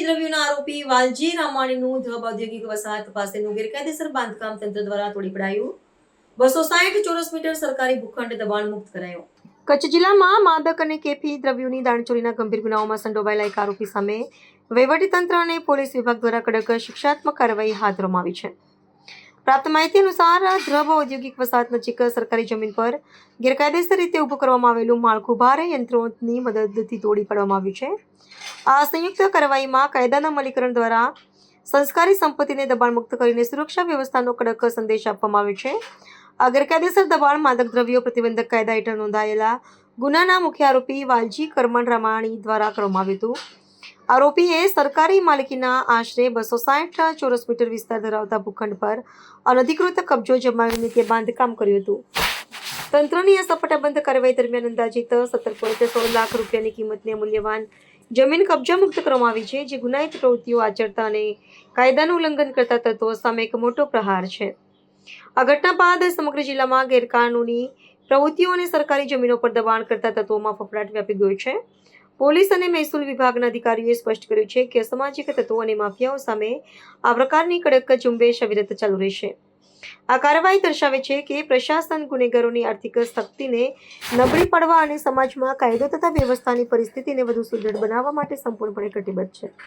દ્રવ્યોના આરોપી વાલજી રામાણીનું ધબ ઔદ્યોગિક વસાહત પાસેનું ગેરકાયદેસર બાંધકામ તંત્ર દ્વારા તોડી પડાયું. 260 ચોરસ મીટર સરકારી ભૂખંડ દબાણ મુક્ત કરાયો. કચ્છ જિલ્લામાં માદક અને કેફી દ્રવ્યોની દાણચોરીના ગંભીર ગુનાઓમાં સંડોવાયેલા એક આરોપી સામે વહીવટીતંત્ર અને પોલીસ વિભાગ દ્વારા કડક શિક્ષાત્મક કાર્યવાહી હાથ ધરવામાં આવી છે. પ્રાપ્ત માહિતી અનુસાર ધ્રબ ઔદ્યોગિક વસાહત નજીક સરકારી જમીન પર ગેરકાયદેસર રીતે ઊભું કરવામાં આવેલું માળખું ભારે યંત્રોની મદદથી તોડી પાડવામાં આવ્યું છે. આ સંયુક્ત કાર્યવાહીમાં કાયદાના અમલીકરણ દ્વારા સંસ્કારી સંપત્તિને દબાણ મુક્ત કરીને સુરક્ષા વ્યવસ્થાનો કડક સંદેશ આપવામાં આવ્યો છે. આ ગેરકાયદેસર દબાણ માદક દ્રવ્યો પ્રતિબંધક કાયદા હેઠળ નોંધાયેલા ગુનાના મુખ્ય આરોપી વાલજી કરમણ રામાણી દ્વારા કરવામાં આવ્યું હતું. આરોપીએ સરકારી માલિકીના આશરે 260 ચોરસ મીટર વિસ્તાર ધરાવતા ભૂખંડ પર અનધિકૃત કબજો જમાવીને તે બાંધકામ કર્યું હતું. તંત્રની આ સપાટાબંધ કાર્યવાહી દરમિયાન અંદાજિત 17.16 લાખ રૂપિયાની કિંમતની મૂલ્યવાન જમીન કબજા મુક્ત કરવામાં આવી છે, જે ગુનાહિત પ્રવૃત્તિઓ આચરતા અને કાયદાનું ઉલ્લંઘન કરતા તત્વો સામે એક મોટો પ્રહાર છે. આ ઘટના બાદ સમગ્ર જિલ્લામાં ગેરકાનૂની પ્રવૃત્તિઓ અને સરકારી જમીનો પર દબાણ કરતા તત્વોમાં ફફડાટ વ્યાપી ગયો છે. પોલીસ અને મહેસૂલ વિભાગના અધિકારીઓએ સ્પષ્ટ કર્યું છે કે અસામાજિક તત્વો અને માફિયાઓ સામે આ પ્રકારની કડક ઝુંબેશ અવિરત ચાલુ રહેશે. આ કાર્યવાહી દર્શાવે છે કે પ્રશાસન ગુનેગારોની આર્થિક શક્તિને નબળી પાડવા અને સમાજમાં કાયદો તથા વ્યવસ્થાની પરિસ્થિતિને વધુ સુદૃઢ બનાવવા માટે સંપૂર્ણપણે કટિબદ્ધ છે.